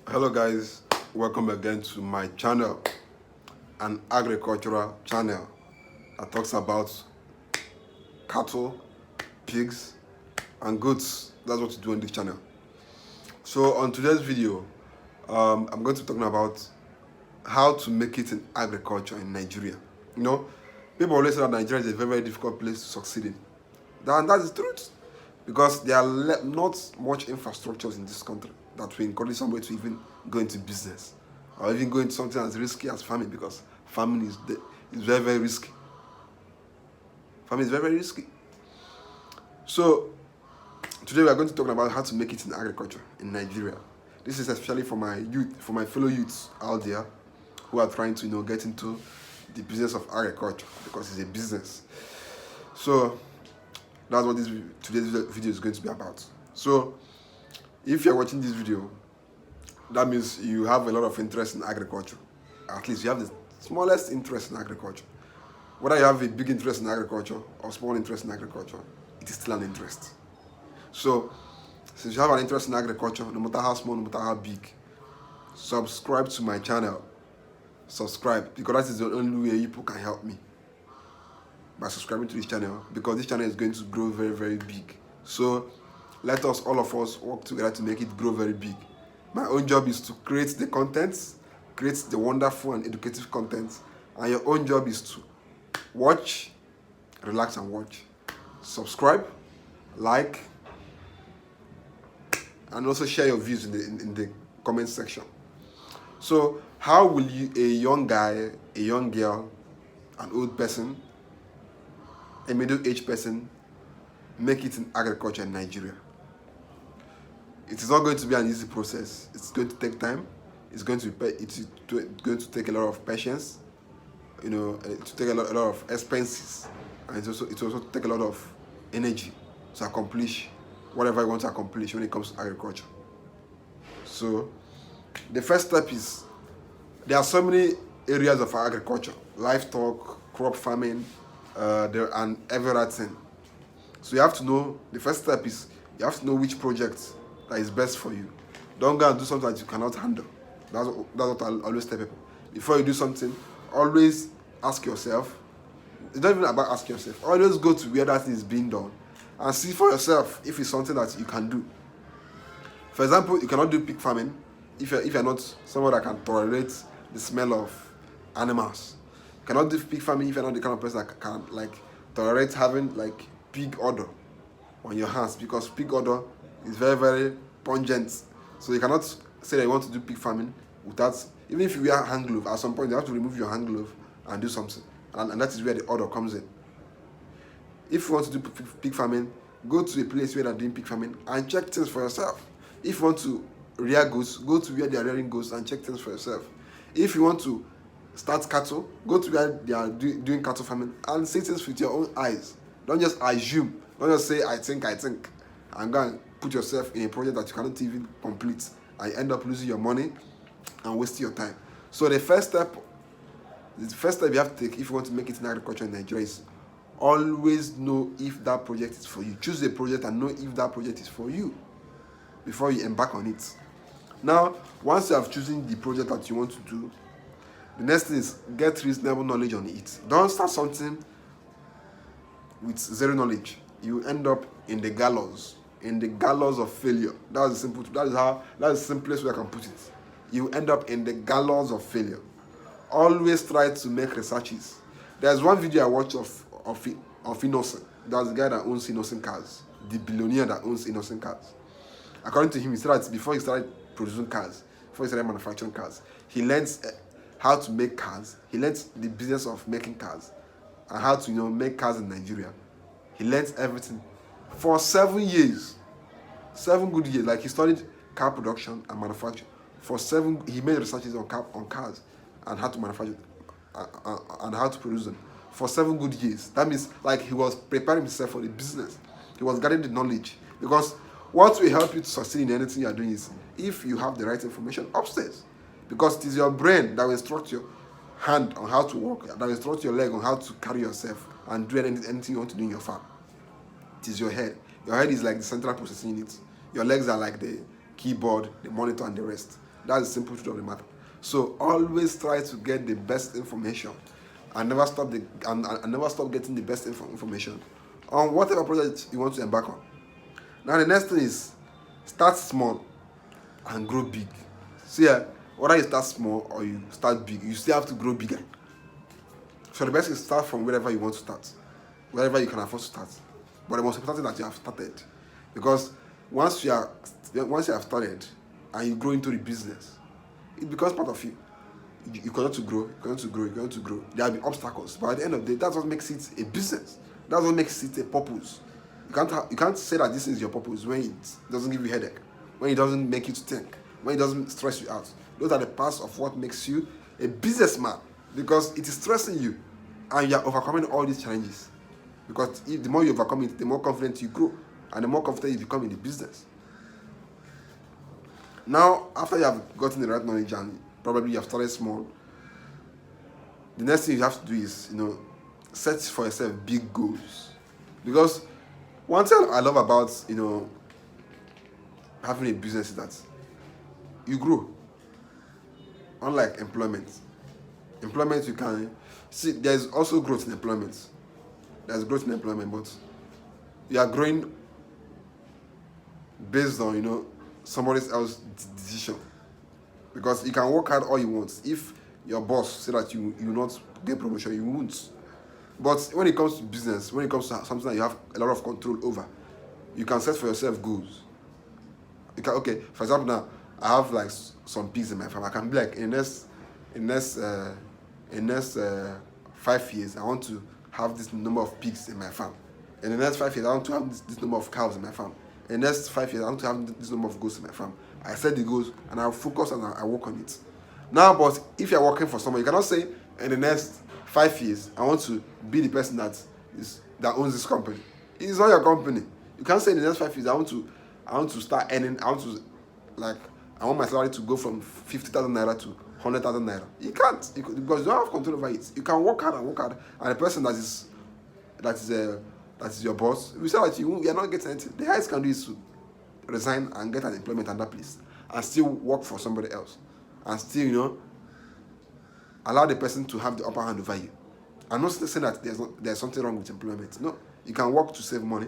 Hello guys, welcome again to my channel, an agricultural channel that talks about cattle, pigs and goats. That's what we do on this channel. So on today's video, I'm going to be talking about how to make it in agriculture in Nigeria. You know, people always say that Nigeria is a very, very difficult place to succeed in. That's the truth, because there are not much infrastructures in this country that will encourage somebody to even go into business or even go into something as risky as farming, because farming is very, very risky. Farming is very, very risky. So today we are going to talk about how to make it in agriculture in Nigeria. This is especially for my youth, for my fellow youths out there who are trying to get into the business of agriculture, because it's a business. So that's what today's video is going to be about. So if you're watching this video, that means you have a lot of interest in agriculture. At least you have the smallest interest in agriculture. Whether you have a big interest in agriculture or small interest in agriculture, it is still an interest. So since you have an interest in agriculture, no matter how small, no matter how big, subscribe to my channel. Subscribe, because that is the only way people can help me, by subscribing to this channel, because this channel is going to grow very, very big. So let us, all of us, work together to make it grow very big. My own job is to create the content, create the wonderful and educative content, and your own job is to watch, relax and watch, subscribe, like, and also share your views in the comment section. So how will you, a young guy, a young girl, an old person, a middle-aged person, make it in agriculture in Nigeria? It is not going to be an easy process. It's going to take time. It's going to take a lot of patience. To take a lot of expenses, and it also take a lot of energy to accomplish whatever you want to accomplish when it comes to agriculture. So the first step is, there are so many areas of agriculture: livestock, crop farming, and everything. So you have to know, the first step is you have to know which project that is best for you. Don't go and do something that you cannot handle. That's what I always tell people. Before you do something, always ask yourself. It's not even about asking yourself. Always go to where that thing is being done and see for yourself if it's something that you can do. For example, you cannot do pig farming if you're not someone that can tolerate the smell of animals. You cannot do pig farming if you're not the kind of person that can tolerate having pig odor on your hands, because pig odor is very, very pungent. So you cannot say that you want to do pig farming without, even if you wear hand glove, at some point you have to remove your hand glove and do something, and that is where the odor comes in. If you want to do pig farming, go to a place where they're doing pig farming and check things for yourself. If you want to rear goats, go to where they are rearing goats and check things for yourself. If you want to start cattle, go to where they are doing cattle farming and see things with your own eyes. Don't just assume. Don't just say, I think, and go and put yourself in a project that you cannot even complete, and you end up losing your money and wasting your time. So the first step you have to take if you want to make it in agriculture in Nigeria is always know if that project is for you. Choose a project and know if that project is for you before you embark on it. Now, once you have chosen the project that you want to do, the next thing is get reasonable knowledge on it. Don't start something with zero knowledge. You end up in the gallows of failure. That's the simplest way I can put it. You end up in the gallows of failure. Always try to make researches. There's one video I watched of Innocent. That's the guy that owns Innocent Cars, the billionaire that owns Innocent Cars. According to him, he said that before he started producing cars, before he started manufacturing cars, he learned how to make cars. He learned the business of making cars and how to make cars in Nigeria. He learned everything for 7 years, 7 good years. He studied car production and manufacturing for 7. He made researches on cars and how to manufacture and how to produce them for 7 good years. That means he was preparing himself for the business. He was getting the knowledge, because what will help you to succeed in anything you are doing is if you have the right information upstairs, because it is your brain that will instruct your hand on how to walk, that will instruct your leg on how to carry yourself and do anything you want to do in your farm. It is your head. Your head is like the central processing unit. Your legs are like the keyboard, the monitor, and the rest. That's the simple truth of the matter. So always try to get the best information, and never stop and never stop getting the best information on whatever project you want to embark on. Now the next thing is start small and grow big. See, whether you start small or you start big, you still have to grow bigger. So the best is start from wherever you want to start, wherever you can afford to start. But the most important thing that you have started, because once you have started and you grow into the business, it becomes part of you. You continue to grow, you continue to grow, you continue to grow. There will be obstacles, but at the end of the day, that's what makes it a business. That's what makes it a purpose. You can't say that this is your purpose when it doesn't give you headache, when it doesn't make you to think, when it doesn't stress you out. Those are the parts of what makes you a businessman, because it is stressing you and you are overcoming all these challenges. Because the more you overcome it, the more confident you grow and the more confident you become in the business. Now, after you have gotten the right knowledge and probably you have started small, the next thing you have to do is, set for yourself big goals. Because one thing I love about, having a business is that you grow. Unlike employment. Employment, you can see there's also growth in employment. There's growth in employment, but you are growing based on, somebody else's decision. Because you can work hard all you want. If your boss say that you will not get promotion, you won't. But when it comes to business, when it comes to something that you have a lot of control over, you can set for yourself goals. You can, okay, for example, now I have like some pigs in my farm. I can be like, in the next 5 years, I want to have this number of pigs in my farm. In the next 5 years, I want to have this number of cows in my farm. In the next 5 years, I want to have this number of goats in my farm. I set the goals and I focus and I work on it. Now, but if you're working for someone, you cannot say in the next 5 years, I want to be the person that owns this company. It is not your company. You can't say in the next 5 years, I want to start earning. I want my salary to go from 50,000 naira to 100,000 naira. You can't, because you don't have control over it. You can work hard, and the person that is your boss, we say that you are not getting anything. The highest you can do is to resign and get an employment at that place, and still work for somebody else, and still allow the person to have the upper hand over you. I'm not saying that there's something wrong with employment. No, you can work to save money.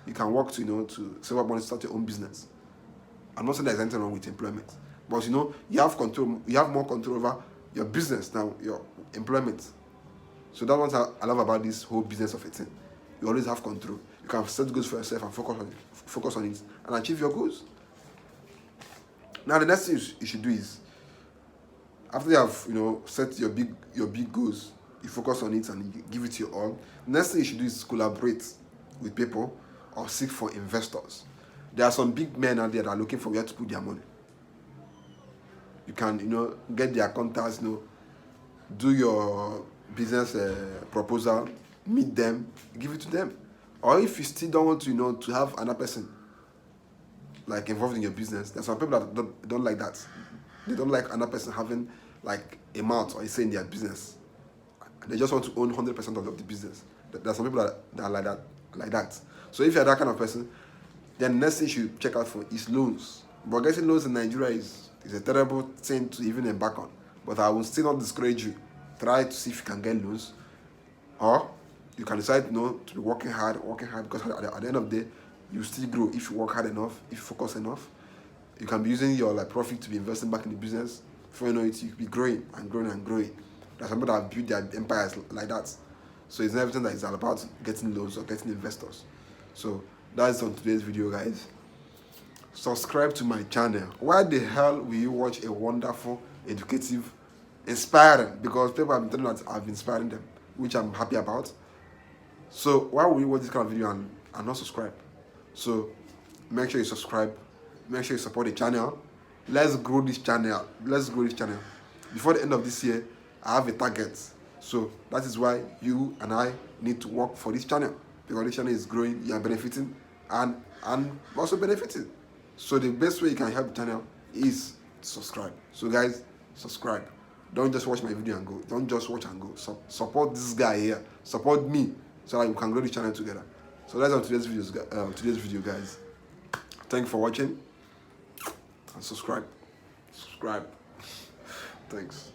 You can work to save up money to start your own business. I'm not saying there's anything wrong with employment, but you have control. You have more control over your business than your employment. So that's what I love about this whole business of a thing. You always have control. You can set goals for yourself and focus on it and achieve your goals. Now the next thing you should do is, after you have set your big goals, you focus on it and you give it your all. The next thing you should do is collaborate with people or seek for investors. There are some big men out there that are looking for where to put their money. You can get their contacts, do your business proposal, meet them, give it to them. Or if you still don't want to have another person like involved in your business, there's some people that don't like that. They don't like another person having like a mouth or a say in their business. They just want to own 100% of the business. There's some people that are like that. So if you're that kind of person, then the next thing you should check out for is loans. But getting loans in Nigeria is a terrible thing to even embark on. But I will still not discourage you. Try to see if you can get loans. Or you can decide to be working hard, because at the end of the day, you still grow if you work hard enough, if you focus enough. You can be using your profit to be investing back in the business. Before you know it, you could be growing and growing and growing. There's some people that have built their empires like that. So it's not everything that is all about getting loans or getting investors. So that's on today's video, guys. Subscribe to my channel. Why the hell will you watch a wonderful, educative, inspiring? Because people have been telling me that I've been inspiring them, which I'm happy about. So why will you watch this kind of video and not subscribe? So make sure you subscribe. Make sure you support the channel. Let's grow this channel. Before the end of this year, I have a target. So that is why you and I need to work for this channel. Because this channel is growing, you are benefiting, and also benefiting. So the best way you can help the channel is subscribe. So guys, subscribe. Don't just watch my video and go. Don't just watch and go. Support this guy here. Support me so that we can grow the channel together. So that's on today's video, guys. Thank you for watching and subscribe. subscribe. Thanks.